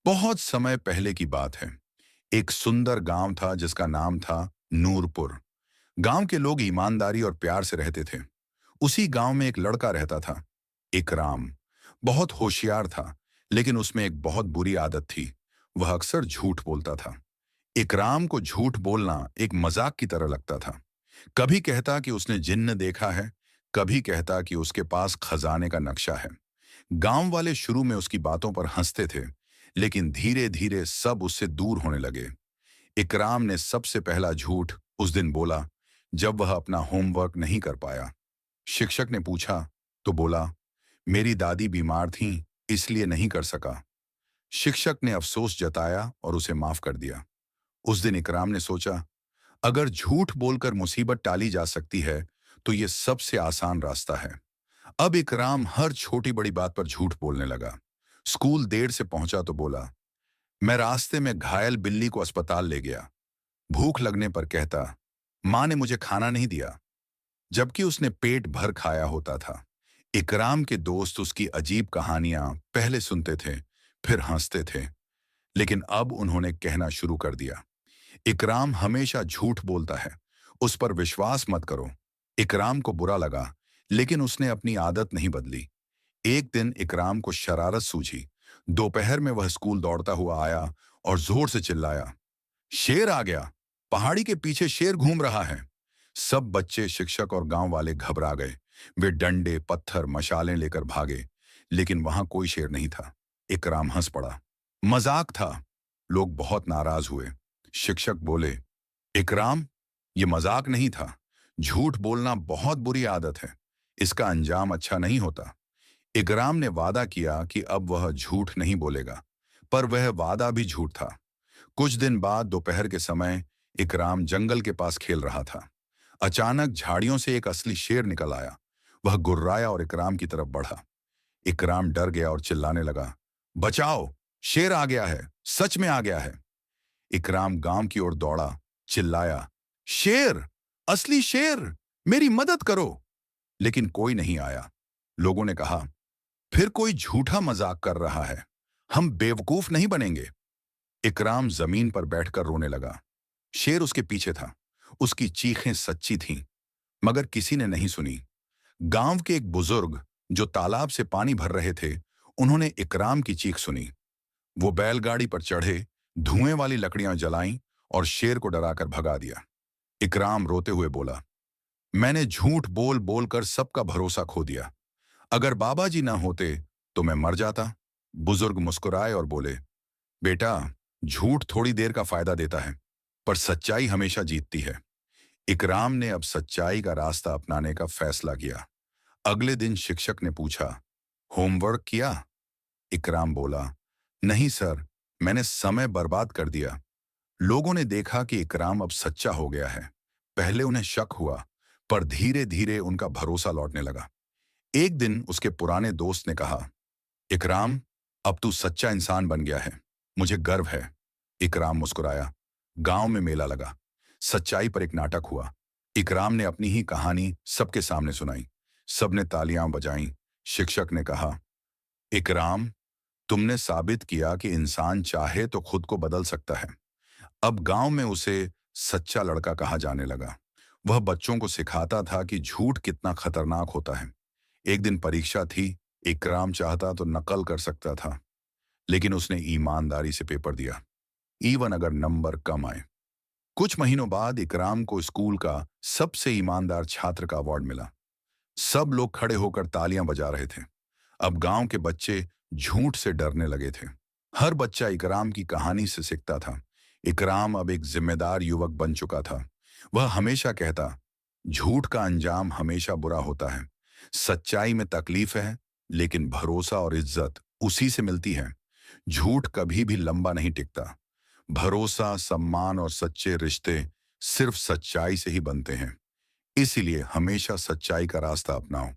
बहुत समय पहले की बात है। एक सुंदर गांव था जिसका नाम था नूरपुर। गांव के लोग ईमानदारी और प्यार से रहते थे। उसी गांव में एक लड़का रहता था, इकराम। बहुत होशियार था, लेकिन उसमें एक बहुत बुरी आदत थी। वह अक्सर झूठ बोलता था। इकराम को झूठ बोलना एक मजाक की तरह लगता था। कभी कहता कि उसने जिन्न देखा है, कभी कहता कि उसके पास खजाने का नक्शा है। गांव वाले शुरू में उसकी बातों पर हंसते थे, लेकिन धीरे धीरे सब उससे दूर होने लगे। इकराम ने सबसे पहला झूठ उस दिन बोला, जब वह अपना होमवर्क नहीं कर पाया। शिक्षक ने पूछा तो बोला, मेरी दादी बीमार थीं, इसलिए नहीं कर सका। शिक्षक ने अफसोस जताया और उसे माफ कर दिया। उस दिन इकराम ने सोचा, अगर झूठ बोलकर मुसीबत टाली जा सकती है, तो ये सबसे आसान रास्ता है। अब इकराम हर छोटी बड़ी बात पर झूठ बोलने लगा। स्कूल देर से पहुंचा तो बोला, मैं रास्ते में घायल बिल्ली को अस्पताल ले गया। भूख लगने पर कहता, मां ने मुझे खाना नहीं दिया, जबकि उसने पेट भर खाया होता था। इकराम के दोस्त उसकी अजीब कहानियां पहले सुनते थे, फिर हंसते थे, लेकिन अब उन्होंने कहना शुरू कर दिया, इकराम हमेशा झूठ बोलता है, उस पर विश्वास मत करो। इकराम को बुरा लगा, लेकिन उसने अपनी आदत नहीं बदली। एक दिन इकराम को शरारत सूझी। दोपहर में वह स्कूल दौड़ता हुआ आया और जोर से चिल्लाया, शेर आ गया, पहाड़ी के पीछे शेर घूम रहा है। सब बच्चे, शिक्षक और गांव वाले घबरा गए। वे डंडे, पत्थर, मशालें लेकर भागे, लेकिन वहां कोई शेर नहीं था। इकराम हंस पड़ा। मजाक था। लोग बहुत नाराज हुए। शिक्षक बोले, इकराम, ये मजाक नहीं था। झूठ बोलना बहुत बुरी आदत है। इसका अंजाम अच्छा नहीं होता। इकराम ने वादा किया कि अब वह झूठ नहीं बोलेगा, पर वह वादा भी झूठ था। कुछ दिन बाद दोपहर के समय इकराम जंगल के पास खेल रहा था। अचानक झाड़ियों से एक असली शेर निकल आया। वह गुर्राया और इकराम की तरफ बढ़ा। इकराम डर गया और चिल्लाने लगा, बचाओ, शेर आ गया है, सच में आ गया है। इकराम गांव की ओर दौड़ा, चिल्लाया, शेर, असली शेर, मेरी मदद करो। लेकिन कोई नहीं आया। लोगों ने कहा, फिर कोई झूठा मजाक कर रहा है, हम बेवकूफ नहीं बनेंगे। इकराम जमीन पर बैठकर रोने लगा। शेर उसके पीछे था। उसकी चीखें सच्ची थीं, मगर किसी ने नहीं सुनी। गांव के एक बुजुर्ग जो तालाब से पानी भर रहे थे, उन्होंने इकराम की चीख सुनी। वो बैलगाड़ी पर चढ़े, धुएं वाली लकड़ियां जलाईं और शेर को डराकर भगा दिया। इकराम रोते हुए बोला, मैंने झूठ बोल बोलकर सबका भरोसा खो दिया। अगर बाबा जी ना होते तो मैं मर जाता। बुजुर्ग मुस्कुराए और बोले, बेटा, झूठ थोड़ी देर का फायदा देता है, पर सच्चाई हमेशा जीतती है। इकराम ने अब सच्चाई का रास्ता अपनाने का फैसला किया। अगले दिन शिक्षक ने पूछा, होमवर्क किया? इकराम बोला, नहीं सर, मैंने समय बर्बाद कर दिया। लोगों ने देखा कि इकराम अब सच्चा हो गया है। पहले उन्हें शक हुआ, पर धीरे धीरे उनका भरोसा लौटने लगा। एक दिन उसके पुराने दोस्त ने कहा, इकराम, अब तू सच्चा इंसान बन गया है, मुझे गर्व है। इकराम मुस्कुराया। गांव में मेला लगा। सच्चाई पर एक नाटक हुआ। इकराम ने अपनी ही कहानी सबके सामने सुनाई। सबने तालियां बजाईं। शिक्षक ने कहा, इकराम, तुमने साबित किया कि इंसान चाहे तो खुद को बदल सकता है। अब गांव में उसे सच्चा लड़का कहा जाने लगा। वह बच्चों को सिखाता था कि झूठ कितना खतरनाक होता है। एक दिन परीक्षा थी। इकराम चाहता तो नकल कर सकता था, लेकिन उसने ईमानदारी से पेपर दिया, इवन अगर नंबर कम आए। कुछ महीनों बाद इकराम को स्कूल का सबसे ईमानदार छात्र का अवार्ड मिला। सब लोग खड़े होकर तालियां बजा रहे थे। अब गांव के बच्चे झूठ से डरने लगे थे। हर बच्चा इकराम की कहानी से सीखता था। इकराम अब एक जिम्मेदार युवक बन चुका था। वह हमेशा कहता, झूठ का अंजाम हमेशा बुरा होता है। सच्चाई में तकलीफ है, लेकिन भरोसा और इज्जत उसी से मिलती है। झूठ कभी भी लंबा नहीं टिकता। भरोसा, सम्मान और सच्चे रिश्ते सिर्फ सच्चाई से ही बनते हैं। इसीलिए हमेशा सच्चाई का रास्ता अपनाओ।